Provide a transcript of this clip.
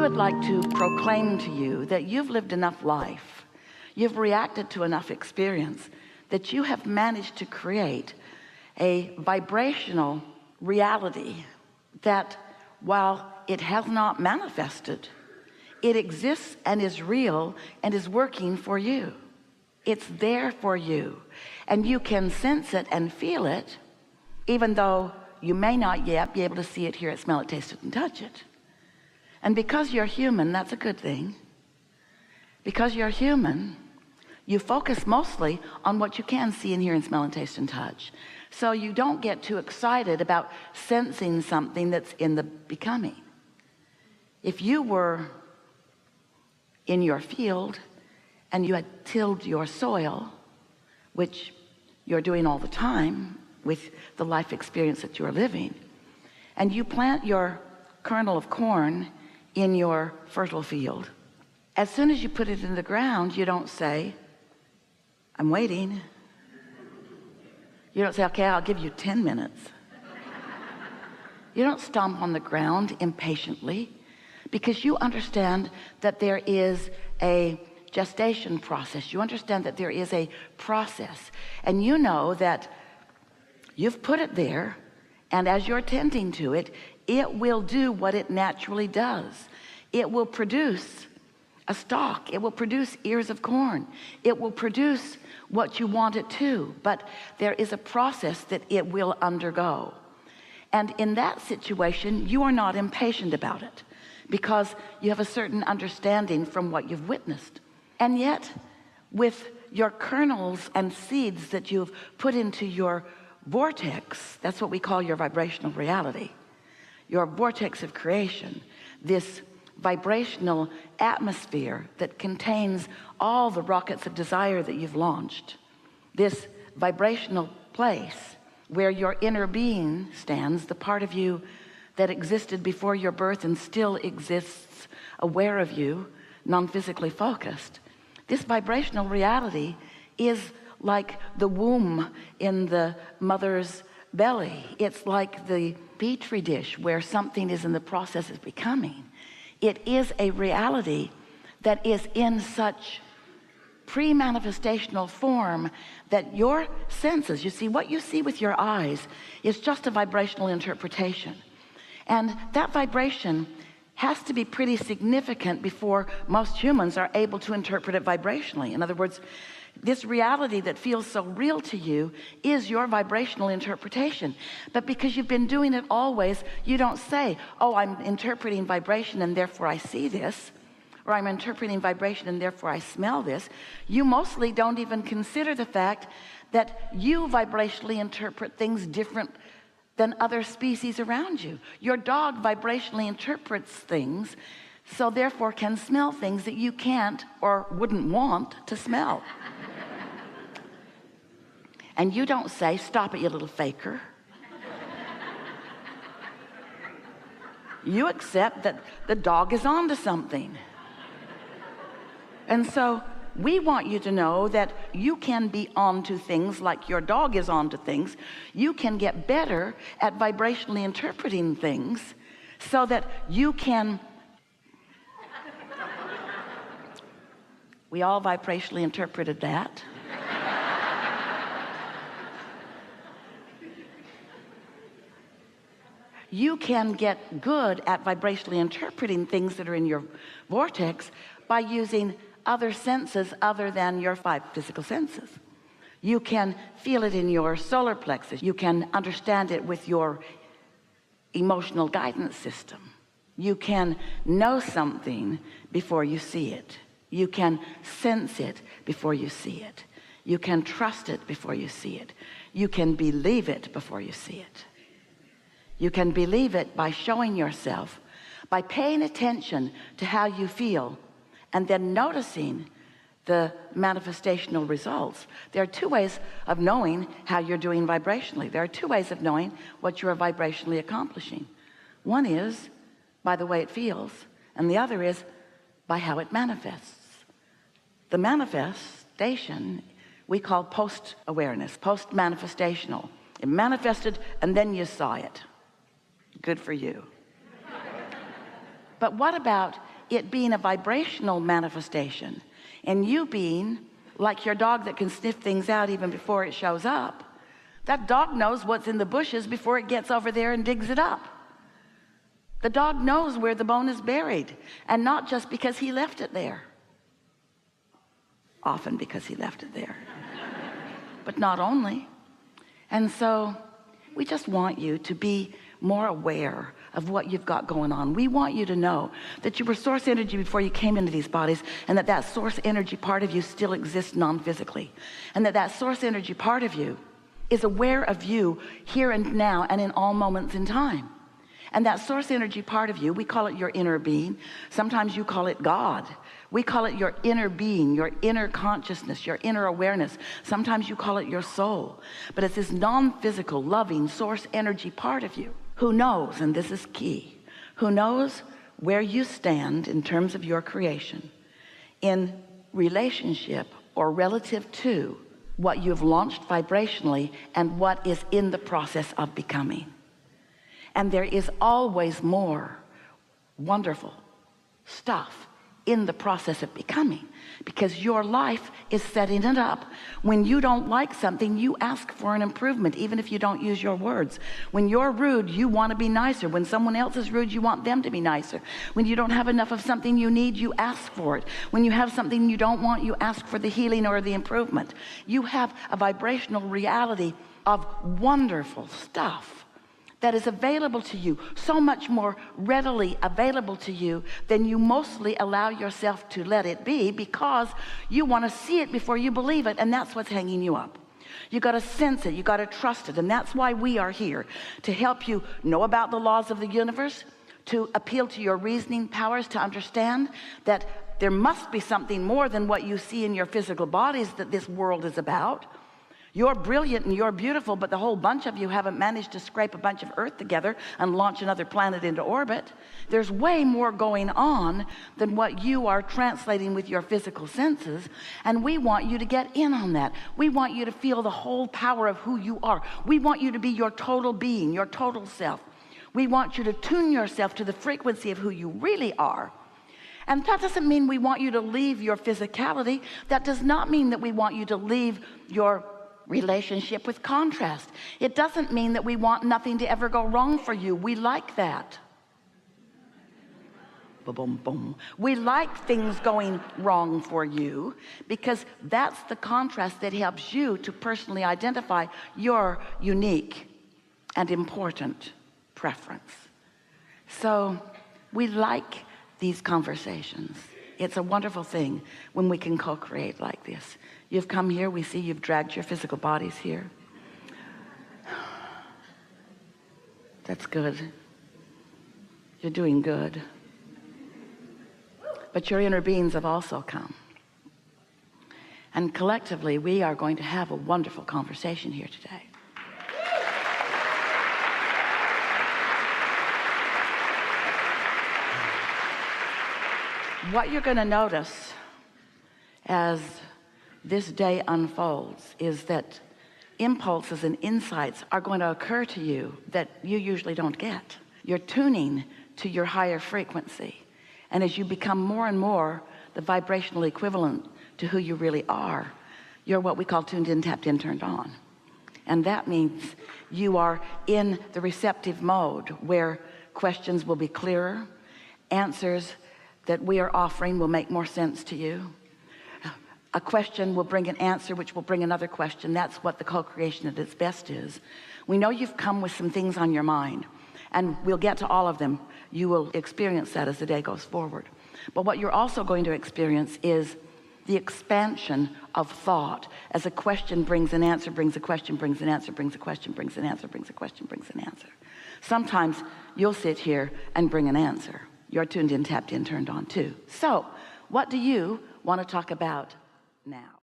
would like to proclaim to you that you've lived enough life, you've reacted to enough experience, that you have managed to create a vibrational reality that, while it has not manifested, it exists and is real and is working for you. It's there for you, and you can sense it and feel it, even though you may not yet be able to see it, hear it, smell it, taste it, and touch it. And because you're human, that's a good thing. Because you're human, you focus mostly on what you can see and hear and smell and taste and touch. So you don't get too excited about sensing something that's in the becoming. If you were in your field and you had tilled your soil, which you're doing all the time with the life experience that you're living, and you plant your kernel of corn in your fertile field, as soon as you put it in the ground, you don't say, I'm waiting. You don't say, okay, I'll give you 10 minutes. You don't stomp on the ground impatiently, because you understand that there is a gestation process. You understand that there is a process, and you know that you've put it there, and as you're tending to it, it will do what it naturally does. It will produce a stalk. It will produce ears of corn. It will produce what you want it to, but there is a process that it will undergo. And in that situation, you are not impatient about it, because you have a certain understanding from what you've witnessed. And yet, with your kernels and seeds that you've put into your vortex, that's what we call your vibrational reality, your vortex of creation, this vibrational atmosphere that contains all the rockets of desire that you've launched, this vibrational place where your inner being stands, the part of you that existed before your birth and still exists, aware of you, non-physically focused. This vibrational reality is like the womb in the mother's belly. It's like the petri dish where something is in the process of becoming. It is a reality that is in such pre-manifestational form that your senses, you see, what you see with your eyes is just a vibrational interpretation. And that vibration has to be pretty significant before most humans are able to interpret it vibrationally. In other words, this reality that feels so real to you is your vibrational interpretation. But because you've been doing it always, you don't say, oh, I'm interpreting vibration and therefore I see this, or I'm interpreting vibration and therefore I smell this. You mostly don't even consider the fact that you vibrationally interpret things different than other species around you. Your dog vibrationally interprets things, so therefore can smell things that you can't or wouldn't want to smell. And you don't say, stop it, you little faker. You accept that the dog is onto something. And so we want you to know that you can be onto things like your dog is onto things. You can get better at vibrationally interpreting things so that you can. We all vibrationally interpreted that. You can get good at vibrationally interpreting things that are in your vortex by using other senses other than your 5 physical senses. You can feel it in your solar plexus. You can understand it with your emotional guidance system. You can know something before you see it. You can sense it before you see it. You can trust it before you see it. You can believe it before you see it. You can believe it by showing yourself, by paying attention to how you feel, and then noticing the manifestational results. There are 2 ways of knowing how you're doing vibrationally. There are 2 ways of knowing what you're vibrationally accomplishing. One is by the way it feels, and the other is by how it manifests. The manifestation we call post-awareness, post-manifestational. It manifested and then you saw it. Good for you. But what about it being a vibrational manifestation and you being like your dog that can sniff things out even before it shows up. That dog knows what's in the bushes before it gets over there and digs it up. The dog knows where the bone is buried, and not just because he left it there. Often because he left it there, but not only. And so we just want you to be more aware of what you've got going on. We want you to know that you were source energy before you came into these bodies, and that that source energy part of you still exists non-physically, and that that source energy part of you is aware of you here and now and in all moments in time. And that source energy part of you, we call it your inner being. Sometimes you call it God. We call it your inner being, your inner consciousness, your inner awareness. Sometimes you call it your soul. But it's this non-physical, loving source energy part of you who knows, and this is key, who knows where you stand in terms of your creation in relationship or relative to what you've launched vibrationally and what is in the process of becoming. And there is always more wonderful stuff in the process of becoming, because your life is setting it up. When you don't like something, you ask for an improvement, even if you don't use your words. When you're rude, you want to be nicer. When someone else is rude, you want them to be nicer. When you don't have enough of something you need, you ask for it. When you have something you don't want, you ask for the healing or the improvement. You have a vibrational reality of wonderful stuff that is available to you, so much more readily available to you than you mostly allow yourself to let it be, because you want to see it before you believe it, and that's what's hanging you up. You got to sense it, you got to trust it, and that's why we are here, to help you know about the laws of the universe, to appeal to your reasoning powers, to understand that there must be something more than what you see in your physical bodies that this world is about. You're brilliant and you're beautiful, but the whole bunch of you haven't managed to scrape a bunch of earth together and launch another planet into orbit. There's way more going on than what you are translating with your physical senses, and we want you to get in on that. We want you to feel the whole power of who you are. We want you to be your total being, your total self. We want you to tune yourself to the frequency of who you really are. And that doesn't mean we want you to leave your physicality. That does not mean that we want you to leave your relationship with contrast. It doesn't mean that we want nothing to ever go wrong for you. We like that. Boom, boom. We like things going wrong for you, because that's the contrast that helps you to personally identify your unique and important preference. So we like these conversations. It's a wonderful thing when we can co-create like this. You've come here, we see you've dragged your physical bodies here. That's good. You're doing good. But your inner beings have also come. And collectively, we are going to have a wonderful conversation here today. What you're going to notice as this day unfolds is that impulses and insights are going to occur to you that you usually don't get. You're tuning to your higher frequency. And as you become more and more the vibrational equivalent to who you really are, you're what we call tuned in, tapped in, turned on. And that means you are in the receptive mode, where questions will be clearer, answers that we are offering will make more sense to you. A question will bring an answer, which will bring another question. That's what the co-creation at its best is. We know you've come with some things on your mind, and we'll get to all of them. You will experience that as the day goes forward. But what you're also going to experience is the expansion of thought, as a question brings an answer, brings a question, brings an answer, brings a question, brings an answer, brings a question, brings an answer. Sometimes you'll sit here and bring an answer. You're tuned in, tapped in, turned on too. So what do you want to talk about now?